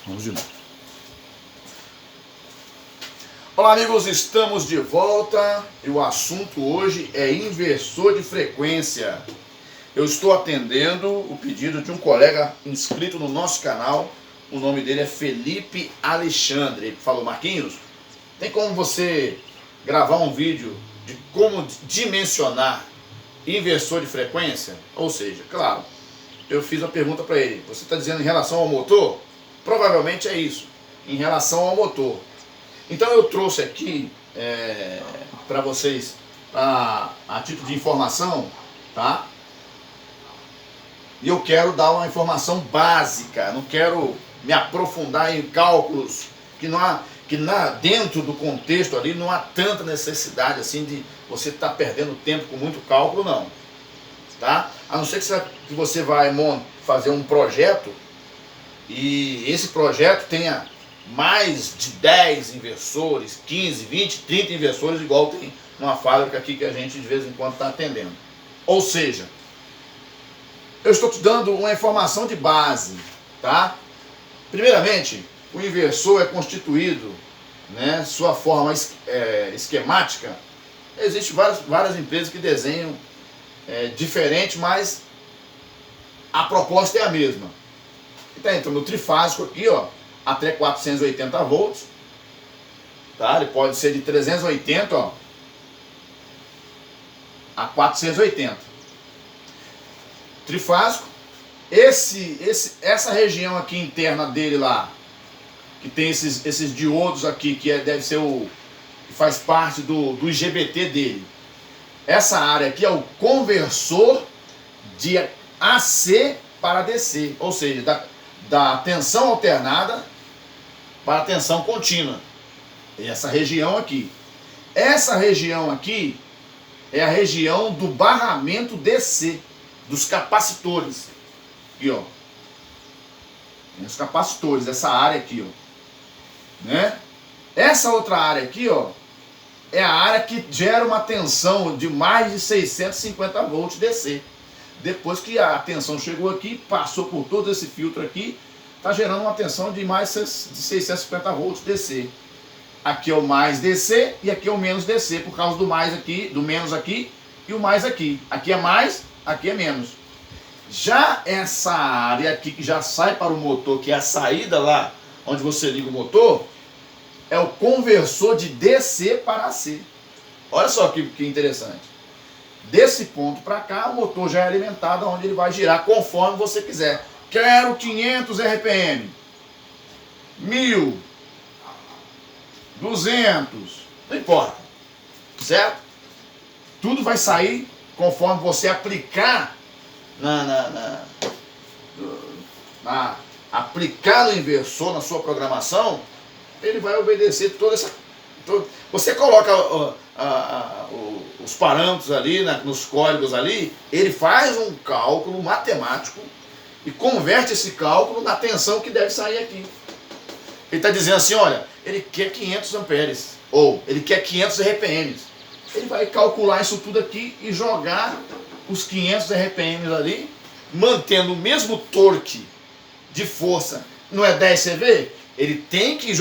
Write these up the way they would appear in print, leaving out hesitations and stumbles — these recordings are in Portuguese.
Vamos de novo. Olá, amigos, estamos de volta e o assunto hoje é inversor de frequência. Eu estou atendendo o pedido de um colega inscrito no nosso canal. O nome dele é Felipe Alexandre. Ele falou: Marquinhos, tem como você gravar um vídeo de como dimensionar inversor de frequência? Ou seja, claro, eu fiz a pergunta para ele: você está dizendo em relação ao motor? Provavelmente é isso, em relação ao motor. Então eu trouxe aqui para vocês, a título de informação, tá? E eu quero dar uma informação básica, não quero me aprofundar em cálculos dentro do contexto ali não há tanta necessidade assim de você estar perdendo tempo com muito cálculo, não. Tá? A não ser que você vai fazer um projeto e esse projeto tenha mais de 10 inversores, 15, 20, 30 inversores, igual tem numa fábrica aqui que a gente de vez em quando está atendendo. Ou seja, eu estou te dando uma informação de base, tá? Primeiramente, o inversor é constituído, né, sua forma esquemática. Existem várias empresas que desenham diferente, mas a proposta é a mesma. Então, entra no trifásico aqui, ó, até 480 volts, tá? Ele pode ser de 380, ó, a 480. Trifásico. Essa região aqui interna dele lá, que tem esses diodos aqui, que deve ser que faz parte do IGBT dele. Essa área aqui é o conversor de AC para DC, ou seja, da tensão alternada para a tensão contínua. Essa região aqui. Essa região aqui é a região do barramento DC, dos capacitores. Aqui, ó. Tem os capacitores, essa área aqui, ó. Né? Essa outra área aqui, ó, é a área que gera uma tensão de mais de 650 volts DC. Depois que a tensão chegou aqui, passou por todo esse filtro aqui, está gerando uma tensão de mais de 650 volts DC. Aqui é o mais DC e aqui é o menos DC, por causa do mais aqui, do menos aqui e o mais aqui. Aqui é mais, aqui é menos. Já essa área aqui que já sai para o motor, que é a saída lá onde você liga o motor, é o conversor de DC para AC. Olha só que interessante. Desse ponto para cá, o motor já é alimentado, onde ele vai girar conforme você quiser. Quero 500 RPM, 1000, 200, não importa, certo? Tudo vai sair conforme você aplicar aplicar no inversor, na sua programação. Ele vai obedecer você coloca os parâmetros ali, nos códigos ali, ele faz um cálculo matemático e converte esse cálculo na tensão que deve sair aqui. Ele está dizendo assim, olha, ele quer 500 amperes, ou ele quer 500 RPMs. Ele vai calcular isso tudo aqui e jogar os 500 RPMs ali, mantendo o mesmo torque de força. Não é 10 CV? Ele tem que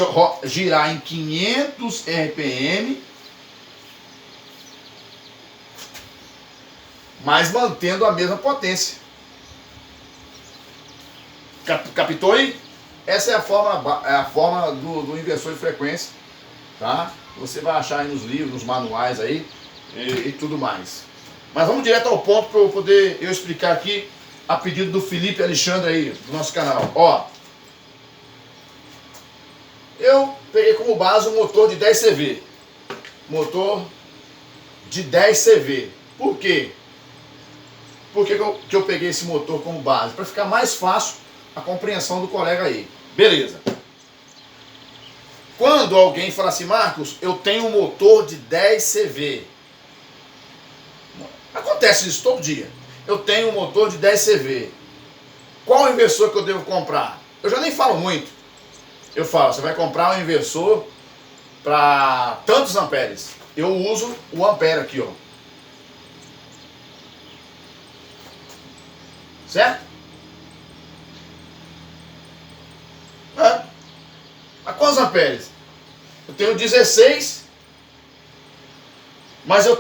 girar em 500 RPM, mas mantendo a mesma potência. Captou aí? Essa é a forma do inversor de frequência, tá? Você vai achar aí nos livros, nos manuais aí e tudo mais. Mas vamos direto ao ponto para eu poder explicar aqui a pedido do Felipe Alexandre aí, do nosso canal. Ó, eu peguei como base um motor de 10 CV. Motor de 10 CV. Por quê? Por que eu peguei esse motor como base? Para ficar mais fácil a compreensão do colega aí. Beleza. Quando alguém fala assim, Marcos, eu tenho um motor de 10 CV. Acontece isso todo dia. Eu tenho um motor de 10 CV. Qual inversor que eu devo comprar? Eu já nem falo muito. Eu falo, você vai comprar um inversor para tantos amperes. Eu uso o ampere aqui, ó. Certo? quantos amperes? Eu tenho 16, mas eu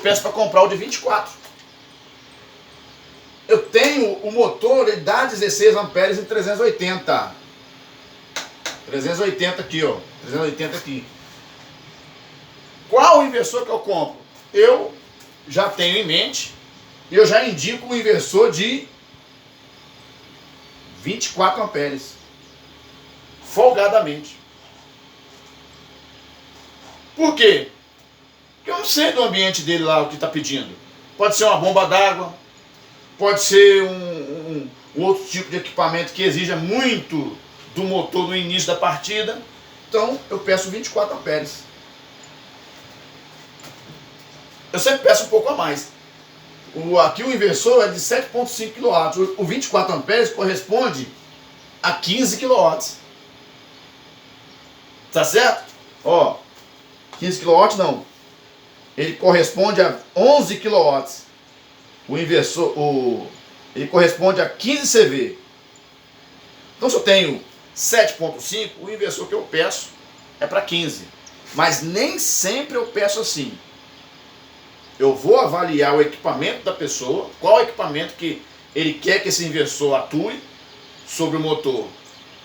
peço para comprar o de 24. Eu tenho o motor, ele dá 16 amperes em 380. 380 aqui, ó. 380 aqui. Qual o inversor que eu compro? Eu já tenho em mente e eu já indico um inversor de 24 amperes. Folgadamente. Por quê? Porque eu não sei do ambiente dele lá o que está pedindo. Pode ser uma bomba d'água, pode ser um outro tipo de equipamento que exija muito do motor no início da partida. Então eu peço 24 amperes. Eu sempre peço um pouco a mais. Aqui o inversor é de 7,5 kW. O 24 amperes corresponde a 15 kW. Tá certo? Ó, 15 kW não. Ele corresponde a 11 kW. O inversor, ele corresponde a 15 CV. Então se eu tenho 7,5, o inversor que eu peço é para 15. Mas nem sempre eu peço assim. Eu vou avaliar o equipamento da pessoa, qual equipamento que ele quer que esse inversor atue sobre o motor.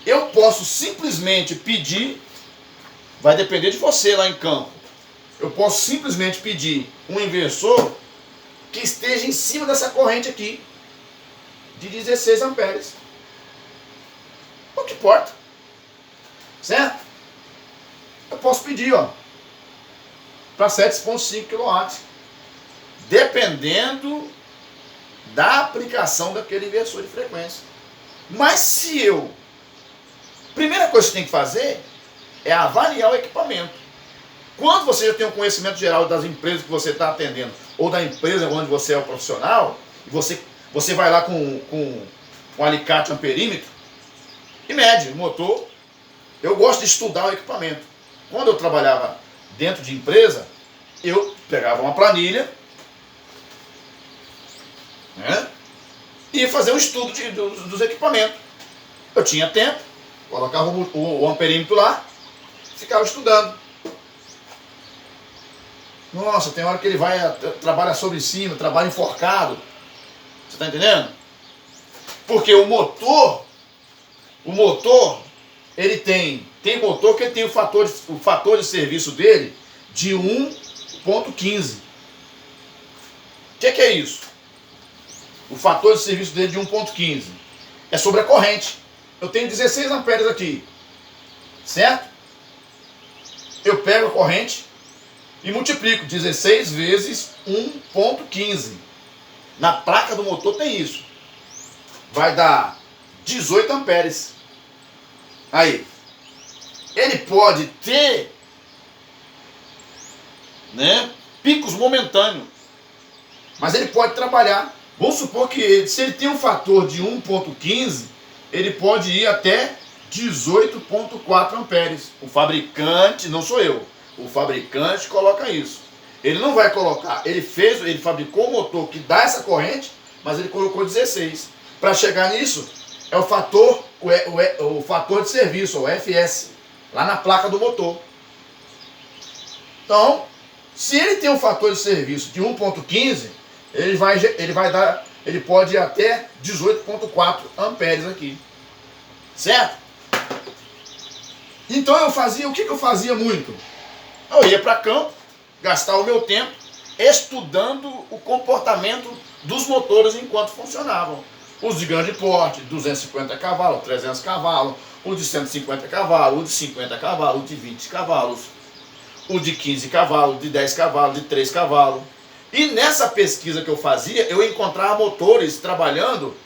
Eu posso simplesmente pedir, vai depender de você lá em campo, eu posso simplesmente pedir um inversor que esteja em cima dessa corrente aqui, de 16 amperes. O que importa? Certo? Eu posso pedir, ó, para 7,5 kW. Dependendo da aplicação daquele inversor de frequência. Mas se eu... Primeira coisa que você tem que fazer é avaliar o equipamento. Quando você já tem um conhecimento geral das empresas que você está atendendo, ou da empresa onde você é o profissional, e você vai lá com um alicate amperímetro e mede o motor. Eu gosto de estudar o equipamento. Quando eu trabalhava dentro de empresa, eu pegava uma planilha, né, e ia fazer um estudo dos equipamentos. Eu tinha tempo, colocava o amperímetro lá, ficava estudando. Nossa, tem hora que ele trabalha sobre cima, trabalha enforcado. Você está entendendo? Porque o motor, ele tem motor que ele tem o fator de serviço dele de 1,15. O que é isso? O fator de serviço dele de 1,15 é sobre a corrente. Eu tenho 16 amperes aqui, certo? Eu pego a corrente e multiplico 16 vezes 1,15. Na placa do motor tem isso. Vai dar 18 amperes. Aí, ele pode ter, né, picos momentâneos, mas ele pode trabalhar. Vamos supor que se ele tem um fator de 1,15, ele pode ir até 18,4 amperes. O fabricante, não sou eu, o fabricante coloca isso. Ele não vai colocar, ele fabricou o motor que dá essa corrente, mas ele colocou 16. Para chegar nisso, é o fator de serviço, o FS, lá na placa do motor. Então, se ele tem um fator de serviço de 1,15, ele pode ir até 18,4 amperes aqui. Certo? Então o que eu fazia muito? Eu ia para campo, gastar o meu tempo estudando o comportamento dos motores enquanto funcionavam. Os de grande porte, 250 cavalos, 300 cavalos, o de 150 cavalos, o de 50 cavalos, o de 20 cavalos, o de 15 cavalos, de 10 cavalos, de 3 cavalos. E nessa pesquisa que eu fazia, eu encontrava motores trabalhando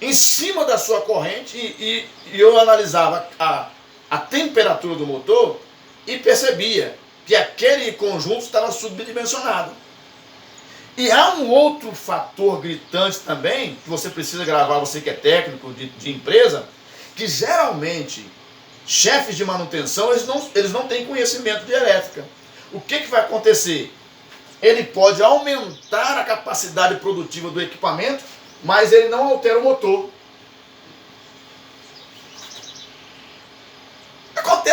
em cima da sua corrente e eu analisava a temperatura do motor e percebia que aquele conjunto estava subdimensionado. E há um outro fator gritante também, que você precisa gravar, você que é técnico de empresa, que geralmente chefes de manutenção, eles não têm conhecimento de elétrica. O que vai acontecer? Ele pode aumentar a capacidade produtiva do equipamento, mas ele não altera o motor.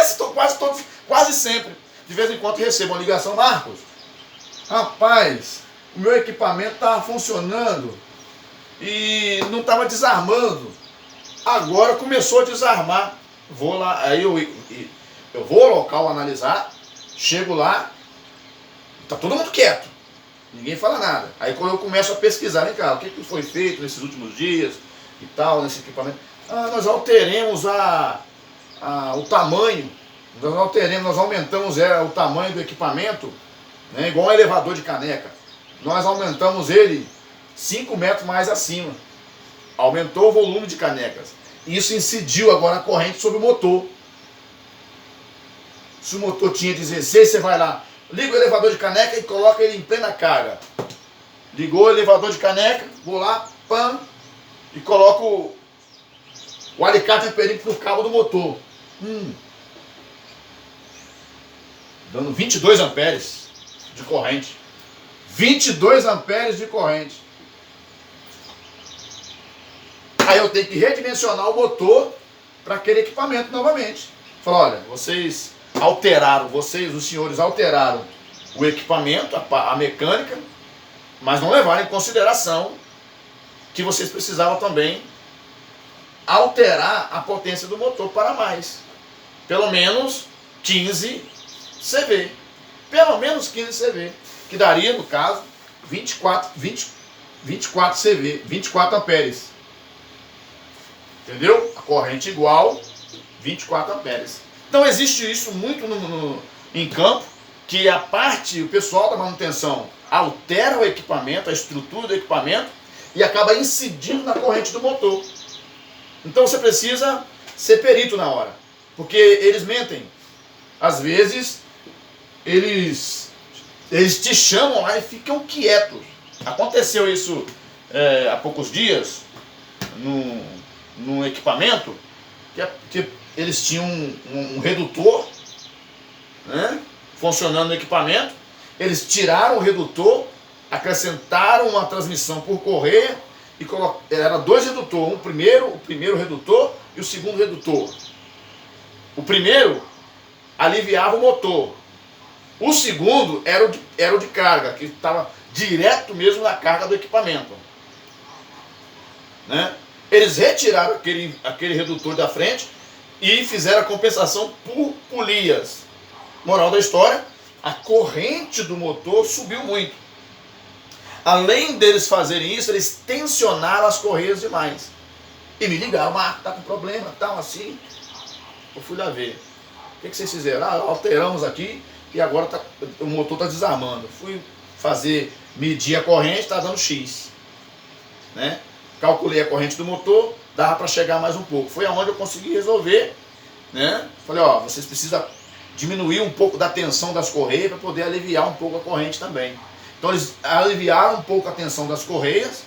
vezes, quase sempre. De vez em quando recebo uma ligação: Marcos, rapaz, o meu equipamento estava funcionando e não estava desarmando. Agora começou a desarmar. Vou lá, aí eu vou ao local analisar, chego lá, tá todo mundo quieto, ninguém fala nada. Aí quando eu começo a pesquisar, vem cá, o que foi feito nesses últimos dias e tal, nesse equipamento? Nós alteremos o tamanho, nós aumentamos o tamanho do equipamento, né, igual um elevador de caneca. Nós aumentamos ele 5 metros mais acima. Aumentou o volume de canecas. Isso incidiu agora a corrente sobre o motor. Se o motor tinha 16, você vai lá, liga o elevador de caneca e coloca ele em plena carga. Ligou o elevador de caneca, vou lá, pam, e coloco o alicate amperímetro no cabo do motor. Dando 22 amperes de corrente. 22 amperes de corrente. Aí eu tenho que redimensionar o motor para aquele equipamento novamente. Fala, olha, os senhores alteraram o equipamento, a mecânica, mas não levaram em consideração que vocês precisavam também alterar a potência do motor para mais. Pelo menos 15 CV. Pelo menos 15 CV. Que daria, no caso, 24 CV, 24 amperes. Entendeu? A corrente igual 24 amperes. Então existe isso muito em campo, que o pessoal da manutenção altera o equipamento, a estrutura do equipamento e acaba incidindo na corrente do motor. Então você precisa ser perito na hora, porque eles mentem. Às vezes eles te chamam lá e ficam quietos. Aconteceu isso há poucos dias num equipamento que eles tinham um redutor, né, funcionando no equipamento. Eles tiraram o redutor, acrescentaram uma transmissão por correia e era 2 redutores, o primeiro redutor e o segundo redutor. O primeiro aliviava o motor. O segundo era o de carga, que estava direto mesmo na carga do equipamento, né? Eles retiraram aquele redutor da frente e fizeram a compensação por polias. Moral da história, a corrente do motor subiu muito. Além deles fazerem isso, eles tensionaram as correias demais. E me ligaram: Marco, tá com problema, tal, assim. Eu fui lá ver. O que vocês fizeram? Alteramos aqui e agora o motor está desarmando. Fui medir a corrente, está dando X. Né? Calculei a corrente do motor, dava para chegar mais um pouco. Foi aonde eu consegui resolver, né? Falei, vocês precisam diminuir um pouco da tensão das correias para poder aliviar um pouco a corrente também. Então eles aliviaram um pouco a tensão das correias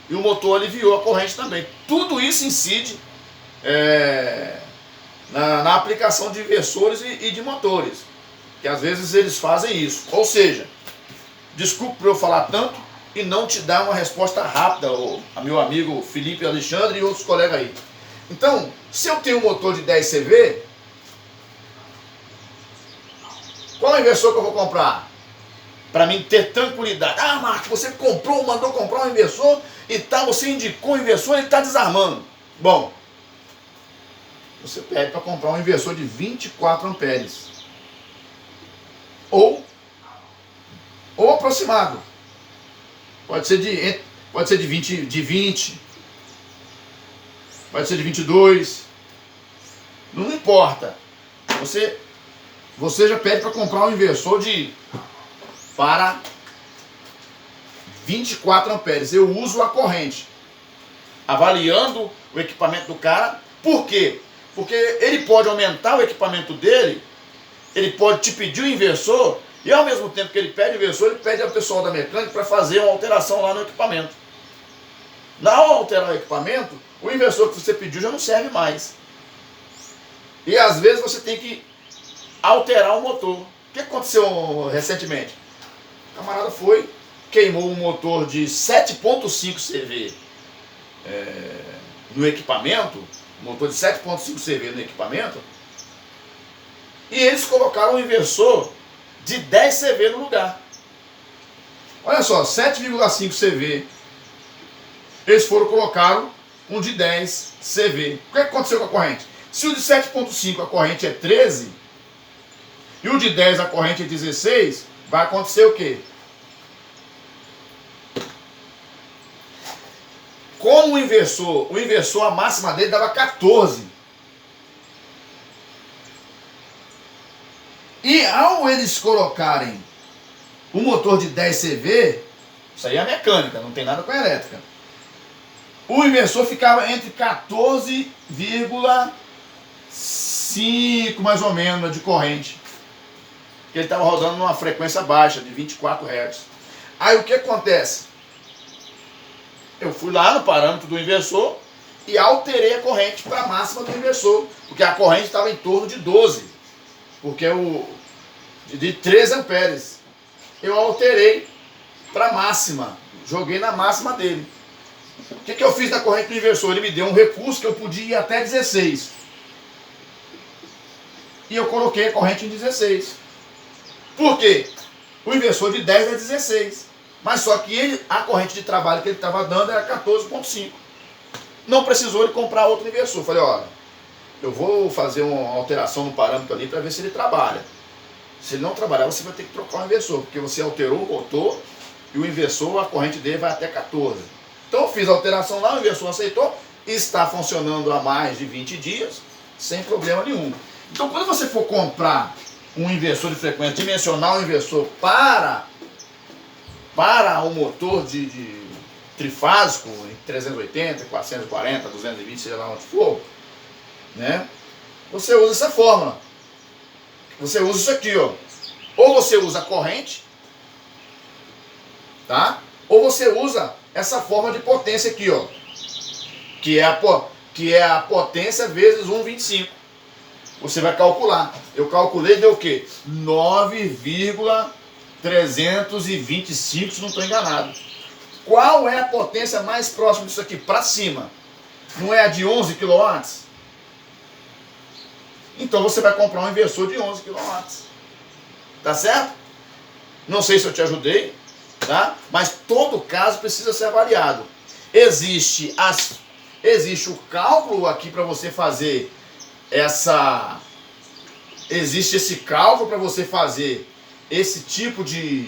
e o motor aliviou a corrente também. Tudo isso incide na aplicação de inversores e de motores, que às vezes eles fazem isso. Ou seja, desculpe por eu falar tanto e não te dar uma resposta rápida, a meu amigo Felipe Alexandre e outros colegas aí. Então, se eu tenho um motor de 10 CV, qual é o inversor que eu vou comprar? Para mim ter tranquilidade. Marcos, você mandou comprar um inversor e tal, você indicou o inversor e ele está desarmando. Bom, você pede para comprar um inversor de 24 amperes. Ou aproximado. Pode ser de 20, pode ser de 22, não importa. Você já pede para comprar um inversor para 24 amperes. Eu uso a corrente, avaliando o equipamento do cara. Por quê? Porque ele pode aumentar o equipamento dele, ele pode te pedir o inversor, e ao mesmo tempo que ele pede o inversor, ele pede ao pessoal da mecânica para fazer uma alteração lá no equipamento. Ao alterar o equipamento, o inversor que você pediu já não serve mais. E às vezes você tem que alterar o motor. O que aconteceu recentemente? O camarada queimou um motor de 7.5 CV no equipamento, motor de 7.5 CV no equipamento, E eles colocaram um inversor de 10 CV no lugar. Olha só, 7,5 CV. Eles colocaram um de 10 CV. O que aconteceu com a corrente? Se o de 7,5 a corrente é 13 e o de 10 a corrente é 16, vai acontecer o quê? Como o inversor, a máxima dele dava 14. E ao eles colocarem o motor de 10 CV, isso aí é mecânica, não tem nada com a elétrica. O inversor ficava entre 14,5 mais ou menos de corrente. Ele estava rodando numa frequência baixa, de 24 Hz. Aí o que acontece? Eu fui lá no parâmetro do inversor e alterei a corrente para a máxima do inversor, porque a corrente estava em torno de 12, porque de 13 amperes. Eu alterei para a máxima, joguei na máxima dele. O que eu fiz na corrente do inversor? Ele me deu um recurso que eu podia ir até 16. E eu coloquei a corrente em 16. Por quê? O inversor de 10 é 16. Mas só que a corrente de trabalho que ele estava dando era 14,5. Não precisou ele comprar outro inversor. Falei, olha, eu vou fazer uma alteração no parâmetro ali para ver se ele trabalha. Se ele não trabalhar, você vai ter que trocar o inversor, porque você alterou o motor e o inversor, a corrente dele vai até 14. Então eu fiz a alteração lá, o inversor aceitou, e está funcionando há mais de 20 dias, sem problema nenhum. Então quando você for comprar um inversor de frequência, dimensionar um inversor para um motor de trifásico, em 380, 440, 220, seja lá onde for, né? Você usa essa fórmula. Você usa isso aqui, ó. Ou você usa a corrente, tá? Ou você usa essa forma de potência aqui, ó. Que é a potência vezes 1,25. Você vai calcular. Eu calculei, deu o quê? 9,325, se não estou enganado. Qual é a potência mais próxima disso aqui? Para cima. Não é a de 11 kW? Então você vai comprar um inversor de 11 kW. Tá certo? Não sei se eu te ajudei, tá? Mas todo caso precisa ser avaliado. Existe o cálculo aqui para você fazer existe esse cálculo para você fazer esse tipo de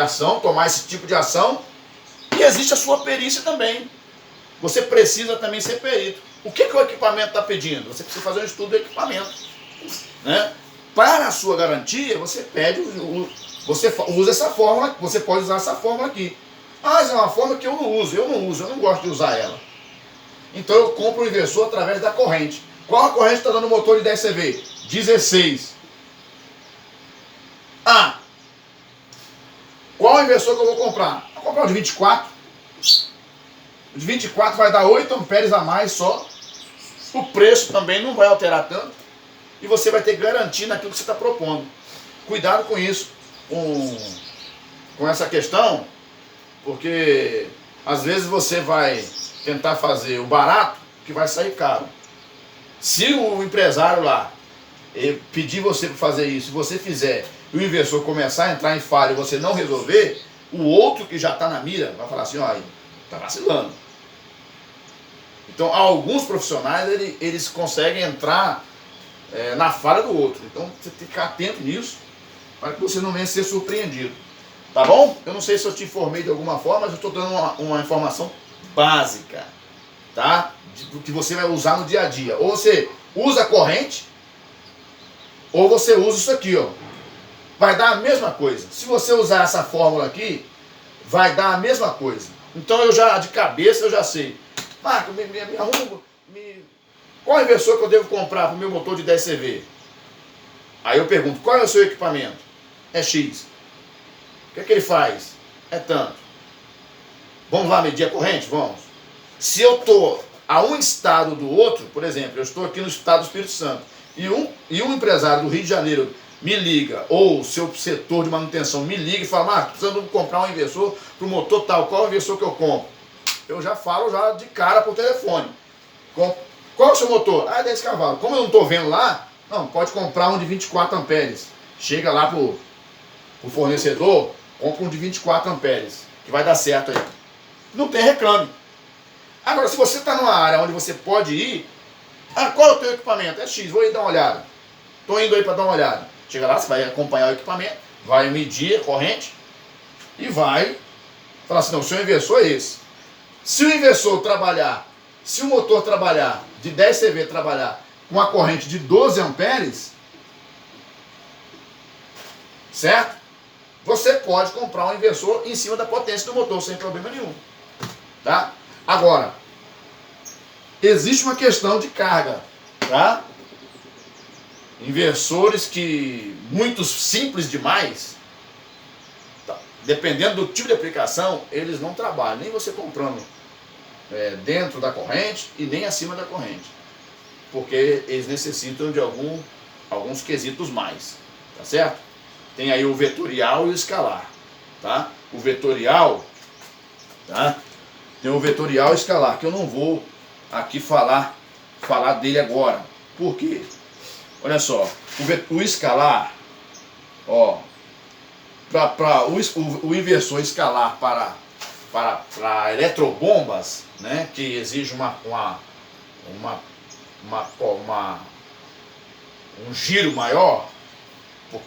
ação, tomar esse tipo de ação, e existe a sua perícia também. Você precisa também ser perito. O que o equipamento está pedindo? Você precisa fazer um estudo do equipamento, né? Para a sua garantia, você pede, você usa essa fórmula, você pode usar essa fórmula aqui. Mas é uma fórmula que eu não gosto de usar ela. Então eu compro o inversor através da corrente. Qual a corrente está dando o motor de 10 CV? 16. Qual o inversor que eu vou comprar? Vou comprar o de 24. O de 24 vai dar 8 amperes a mais só. O preço também não vai alterar tanto. E você vai ter garantia naquilo que você está propondo. Cuidado com isso, com essa questão, porque às vezes você vai tentar fazer o barato que vai sair caro. Se o empresário lá pedir você para fazer isso, se você fizer e o inversor começar a entrar em falha e você não resolver, o outro que já está na mira vai falar assim, ó, está vacilando. Então alguns profissionais eles conseguem entrar na falha do outro. Então você tem que ficar atento nisso para que você não venha ser surpreendido. Tá bom? Eu não sei se eu te informei de alguma forma, mas eu estou dando uma informação básica, tá? Do que você vai usar no dia a dia. Ou você usa a corrente, ou você usa isso aqui, ó. Vai dar a mesma coisa. Se você usar essa fórmula aqui, vai dar a mesma coisa. Então eu já, de cabeça, eu já sei. Marco, me arruma, qual inversor que eu devo comprar para o meu motor de 10 CV? Aí eu pergunto, qual é o seu equipamento? É X. O que ele faz? É tanto. Vamos lá medir a corrente? Vamos. Se eu estou a um estado do outro, por exemplo, eu estou aqui no estado do Espírito Santo, e um empresário do Rio de Janeiro me liga, ou o seu setor de manutenção me liga e fala, Marco, precisando comprar um inversor para o motor tal, qual é o inversor que eu compro? Eu já falo já de cara por telefone. Qual o seu motor? Ah, 10 cavalos. Como eu não estou vendo lá, não, pode comprar um de 24 amperes. Chega lá pro fornecedor, compra um de 24 amperes, que vai dar certo aí. Não tem reclame. Agora, se você está numa área onde você pode ir, qual é o teu equipamento? É X, vou ir dar uma olhada. Estou indo aí para dar uma olhada. Chega lá, você vai acompanhar o equipamento, vai medir a corrente e vai falar assim, não, o seu inversor é esse. Se o inversor trabalhar, se o motor trabalhar, de 10 CV trabalhar com a corrente de 12 amperes, certo? Você pode comprar um inversor em cima da potência do motor, sem problema nenhum. Tá? Agora, existe uma questão de carga, tá? Inversores que, muitos simples demais, tá? Dependendo do tipo de aplicação, eles não trabalham, nem você comprando dentro da corrente e nem acima da corrente, porque eles necessitam de alguns quesitos mais, tá certo? Tem aí o vetorial e o escalar, tá? O vetorial, tá? Tem o vetorial e o escalar, que eu não vou aqui falar dele agora. Por quê? Olha só, o escalar, ó, o inversor escalar para eletrobombas, né, que exige um giro maior,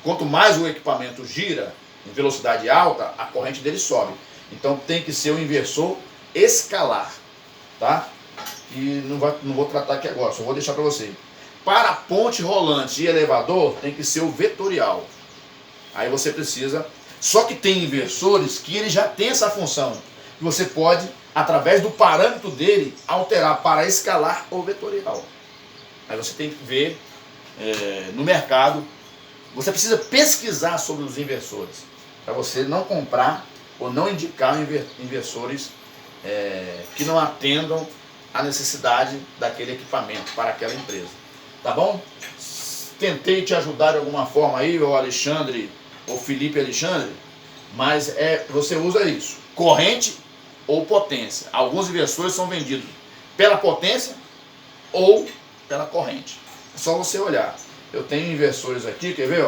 quanto mais o equipamento gira em velocidade alta, a corrente dele sobe. Então tem que ser um inversor escalar, tá? E não vou tratar aqui agora, só vou deixar para você. Para ponte rolante e elevador tem que ser o vetorial. Aí você precisa, só que tem inversores que ele já tem essa função. E você pode, através do parâmetro dele, alterar para escalar ou vetorial. Aí você tem que ver no mercado. Você precisa pesquisar sobre os inversores, para você não comprar ou não indicar inversores que não atendam à necessidade daquele equipamento para aquela empresa. Tá bom? Tentei te ajudar de alguma forma aí, o Alexandre, ou Felipe Alexandre, mas você usa isso, corrente ou potência. Alguns inversores são vendidos pela potência ou pela corrente. É só você olhar. Eu tenho inversores aqui, quer ver,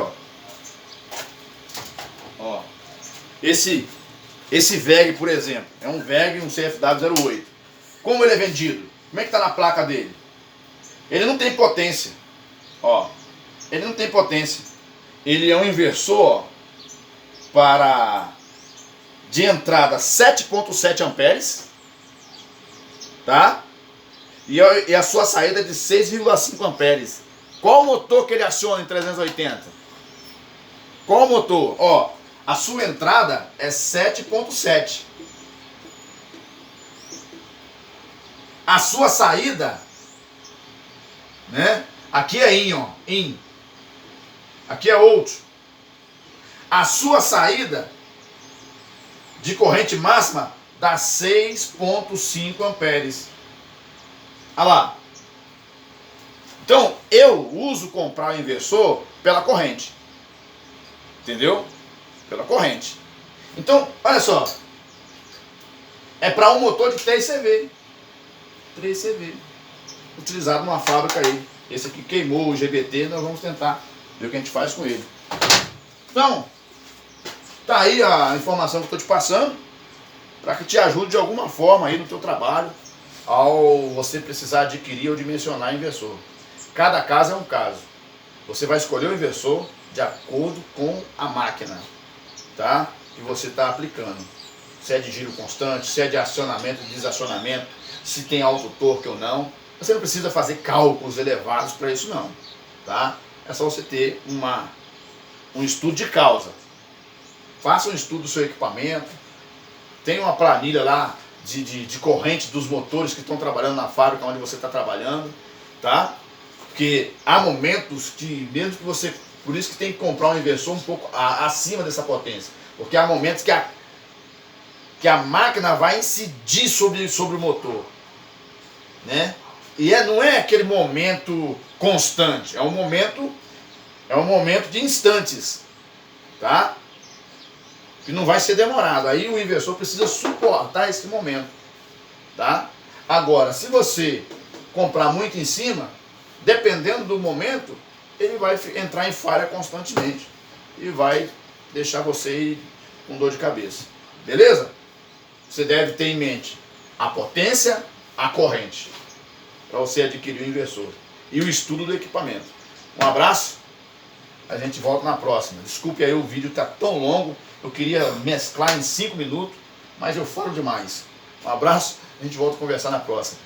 ó? Esse VEG, por exemplo, é um VEG, um CFW08. Como ele é vendido? Como é que está na placa dele? Ele não tem potência, ó. Ele não tem potência. Ele é um inversor de entrada 7.7 amperes, tá? E a sua saída é de 6,5 amperes. Qual o motor que ele aciona em 380? Qual o motor? Ó, a sua entrada é 7.7. A sua saída, né? Aqui é in, ó, in. Aqui é out. A sua saída de corrente máxima dá 6.5 amperes. Olha lá. Então, eu uso comprar o inversor pela corrente. Entendeu? Pela corrente. Então, olha só. É para um motor de 3 CV. 3 CV. Utilizado numa fábrica aí. Esse aqui queimou o GBT, nós vamos tentar ver o que a gente faz com ele. Então, tá aí a informação que eu estou te passando, para que te ajude de alguma forma aí no teu trabalho, ao você precisar adquirir ou dimensionar inversor. Cada caso é um caso. Você vai escolher o inversor de acordo com a máquina, tá? Que você está aplicando. Se é de giro constante, se é de acionamento, desacionamento, se tem alto torque ou não. Você não precisa fazer cálculos elevados para isso não, tá? É só você ter um estudo de causa. Faça um estudo do seu equipamento. Tem uma planilha lá de corrente dos motores que estão trabalhando na fábrica onde você está trabalhando, tá? Porque há momentos que, mesmo que você... Por isso que tem que comprar um inversor um pouco acima dessa potência. Porque há momentos que a máquina vai incidir sobre o motor, né? E não é aquele momento constante, é um momento de instantes, tá? Que não vai ser demorado. Aí o inversor precisa suportar esse momento, tá? Agora, se você comprar muito em cima, dependendo do momento, ele vai entrar em falha constantemente e vai deixar você com dor de cabeça. Beleza? Você deve ter em mente a potência, a corrente, para você adquirir o inversor. E o estudo do equipamento. Um abraço, a gente volta na próxima. Desculpe aí, o vídeo está tão longo, eu queria mesclar em 5 minutos, mas eu falo demais. Um abraço, a gente volta a conversar na próxima.